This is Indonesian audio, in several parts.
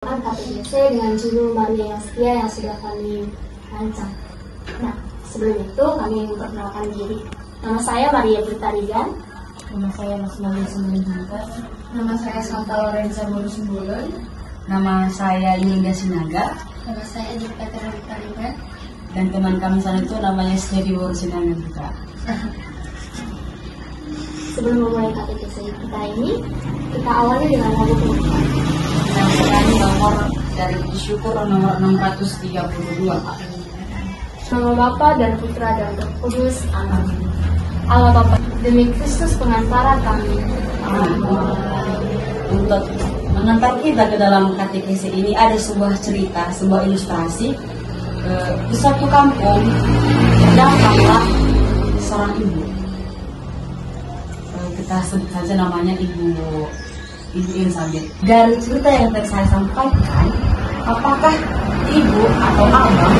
KPDC dengan judul Maria yang Setia yang sudah kami rancang. Nah, sebelum itu kami memperkenalkan diri. Nama saya Maria Bertarigan. Nama saya Mas Malia Sembilan. Nama saya Santa Lorenza Molusembulun. Nama saya Yulinda Sinaga. Nama saya Dika Bertarigan. Dan teman kami sana itu namanya Stevi Molusinaga juga. Sebelum memulai KPDC kita ini, kita awali dengan lagu pembukaan. Dan sekarang nomor dari syukur nomor 632. Nama Bapa dan Putra dan Roh Kudus. Amin. Allah Bapa, demi Kristus pengantara kami. Amin. Untuk mengantar kita ke dalam katekese ini ada sebuah cerita, sebuah ilustrasi. Di satu kampung terdapatlah seorang ibu. Kita sebut saja namanya Ibu Elizabeth. Dari cerita yang tadi saya sampaikan, apakah ibu atau abang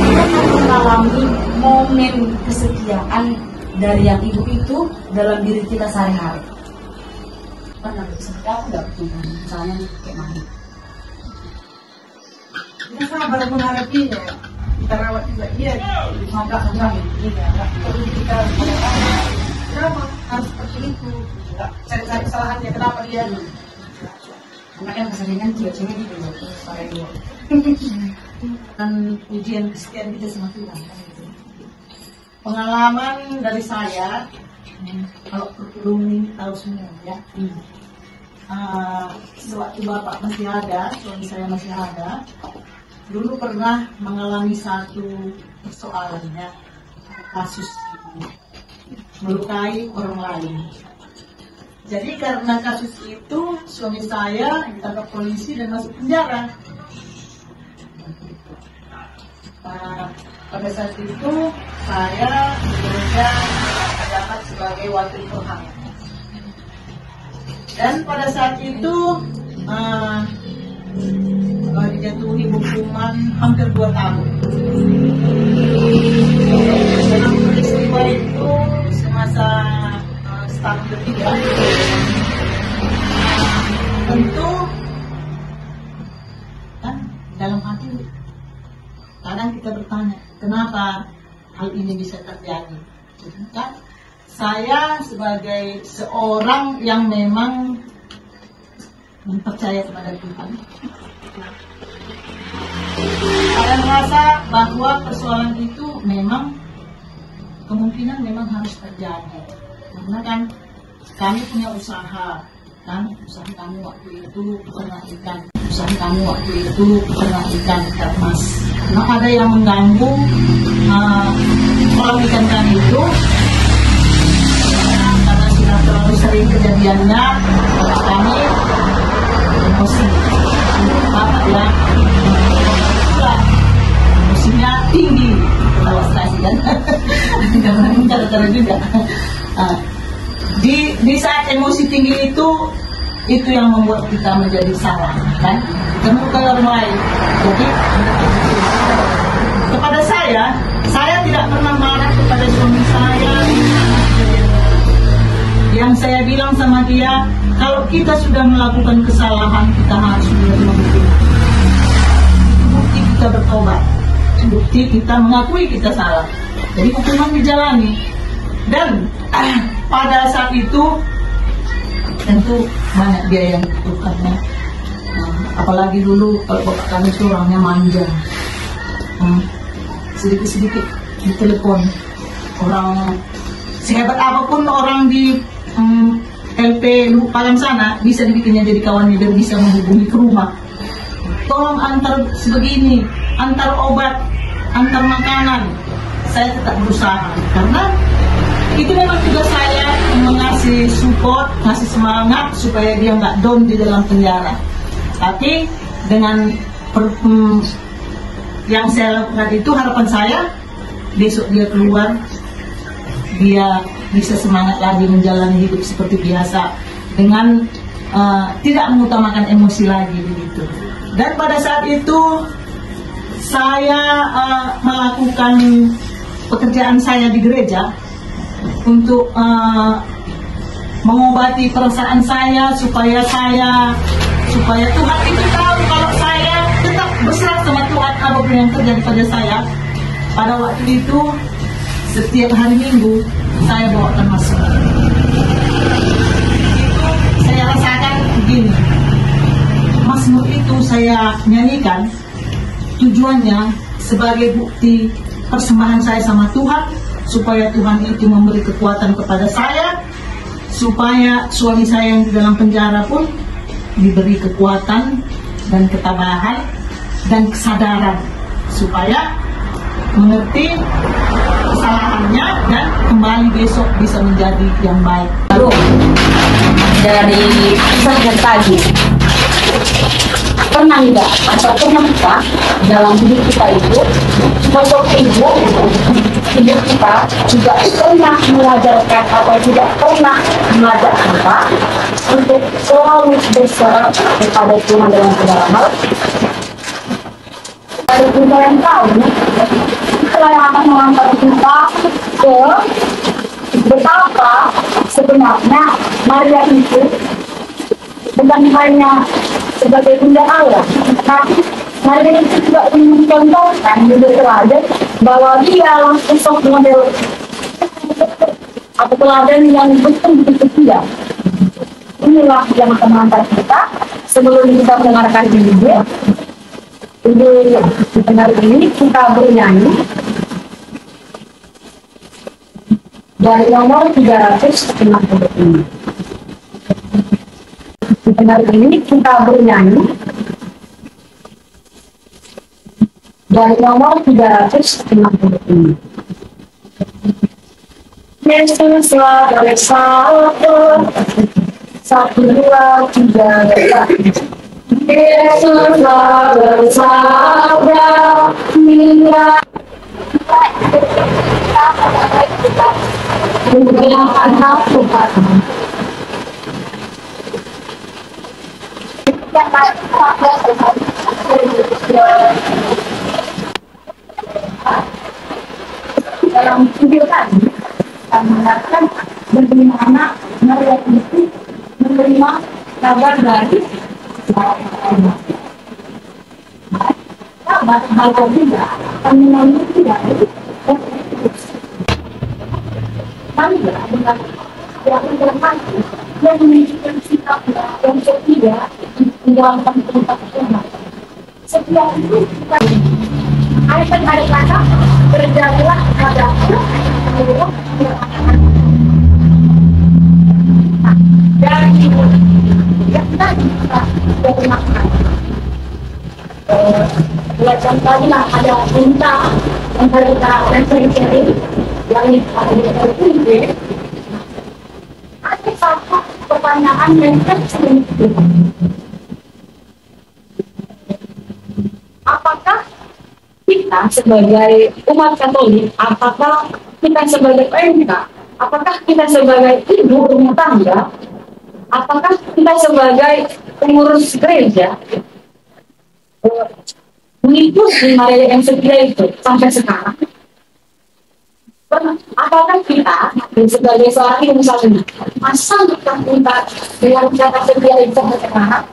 akan mengalami momen kesetiaan dari yang ibu itu dalam diri kita sehari-hari? Pernah seperti aku nggak punya, misalnya kayak mana? Kita sabar menghadapinya, kita rawat juga dia, maka kami perlu kita kenapa harus seperti itu? Cari kesalahannya, kenapa dia? Anak yang keseringan cewek-cewek gitu loh, para ibu. Dan ujian kesetiaan kita sama Tuhan. Pengalaman dari saya, kalau belum tahu semua ya. Sewaktu bapak masih ada, suami saya masih ada, dulu pernah mengalami satu persoalannya, kasus melukai orang lain. Jadi karena kasus itu suami saya ditangkap polisi dan masuk penjara. Pada saat itu saya bekerja menjabat sebagai wakil Tuhan. Dan pada saat itu dijatuhi hukuman hampir 2 tahun. Dalam peristiwa itu semasa setahun ketiga, tentu kan dalam hati kadang kita bertanya, kenapa hal ini bisa terjadi? Kan saya sebagai seorang yang memang mempercaya kepada Tuhan, saya merasa bahwa persoalan itu memang kemungkinan memang harus terjadi. Karena kan kami punya usaha, kan usaha kami waktu itu peternak ikan, mas. Nah, ada yang mengganggu kolam ikan kami itu karena sudah terlalu sering kejadiannya, kami emosi, ya, emosinya tinggi, frustasi kan, cara-cara juga. Di saat emosi tinggi itu yang membuat kita menjadi salah, kan? Kita melukai orang lain. Jadi kepada saya tidak pernah marah kepada suami saya. Yang saya bilang sama dia, kalau kita sudah melakukan kesalahan, kita harus menerima hukuman. Bukti kita bertobat, bukti kita mengakui kita salah. Jadi hukuman dijalani. Dan pada saat itu tentu banyak biaya yang dibutuhkannya. Apalagi dulu kalau bapak kami itu orangnya manja, sedikit-sedikit ditelepon orang, sehebat apapun orang di LP Lubuk Palang sana bisa dibikinnya jadi kawannya dan bisa menghubungi ke rumah. Tolong antar sebegini, antar obat, antar makanan. Saya tetap berusaha karena itu memang tugas saya, mengasih support, ngasih semangat supaya dia nggak down di dalam penjara. Tapi dengan yang saya lakukan itu, harapan saya besok dia keluar, dia bisa semangat lagi menjalani hidup seperti biasa dengan tidak mengutamakan emosi lagi begitu. Dan pada saat itu saya melakukan pekerjaan saya di gereja untuk mengobati perasaan saya supaya Tuhan itu tahu kalau saya problem yang terjadi pada saya, pada waktu itu setiap hari Minggu saya bawakan masuk. Itu saya rasakan begini. Mazmur itu saya nyanyikan tujuannya sebagai bukti persembahan saya sama Tuhan, supaya Tuhan itu memberi kekuatan kepada saya, supaya suami saya yang di dalam penjara pun diberi kekuatan dan ketabahan dan kesadaran, supaya mengerti kesalahannya dan kembali besok bisa menjadi yang baik. Lalu dari kisah yang tadi, pernah nggak atau pernah kita dalam hidup kita itu sosok ibu hidup kita juga pernah mengajarkan atau tidak pernah mengajak kita untuk selalu berserah kepada Tuhan dalam segala hal? Dari kita yang tahu, itulah yang akan mengantar kita ke betapa sebenarnya Maria itu bukan hanya sebagai bunda Allah, tapi Maria itu juga mencontohkan juga teladan bahwa dia sosok model atau teladan yang betul-betul setia. Inilah yang akan mengantar kita sebelum kita mendengarkan video. Di tengah ini kita bernyanyi dari nomor 365. Di tengah ini kita bernyanyi dari nomor 365. Yesuslah bersabda, 1, 2, 3, Yesuslah bersabda, hingga menggunakan hak Tuhan. Dalam video tadi, kita melihatkan bagaimana Maria itu menerima kabar dari hal juga kami tidak Maria dengan yang termati yang menunjukkan sikap yang setia menjalankan perintah Tuhan. Setiap itu kita hari kata berjadilah padaku menurut dari yang tadi kita bermakan. Belajar tadi lah ada perintah yang kita sering-sering yang ada ada satu pertanyaan yang sering. Apakah kita sebagai umat Katolik, apakah kita sebagai PMK, apakah kita sebagai ibu rumah tangga, apakah kita sebagai pengurus gereja mengikuti Maria yang setia itu sampai sekarang? Apakah kita sebagai seorang ibu misalnya masa kita minta dengan cara setia itu sampai sekarang?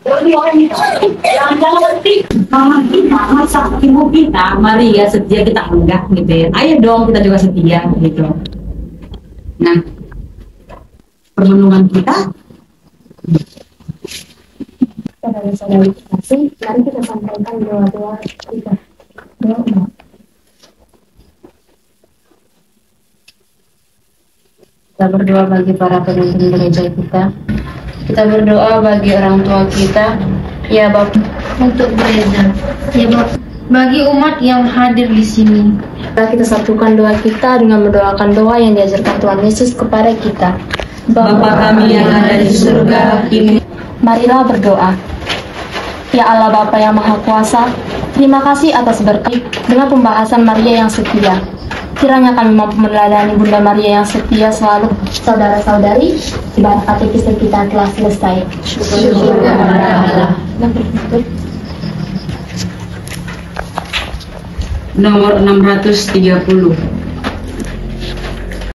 Jadi orang itu jangan ngerti mama kita, masa ibu kita Maria setia kita enggak gitu ya. Ayo dong kita juga setia gitu. Nah, permenungan kita saudara-saudari kasih, mari kita sampaikan doa-doa kita. Doa. Kita berdoa bagi para pemimpin gereja kita. Kita berdoa bagi orang tua kita, ya Bapak, Untuk gereja, ya Bapak, bagi umat yang hadir di sini. Kita satukan doa kita dengan mendoakan doa yang diajarkan Tuhan Yesus kepada kita. Bapa kami yang ada di surga, marilah berdoa. Ya Allah Bapa yang Maha Kuasa, terima kasih atas berkat dengan pembahasan Maria yang setia. Kiranya kami mampu meneladani Bunda Maria yang setia selalu. Saudara-saudari, ibadah katekis kita telah selesai. Syukur kepada Allah. nomor 630.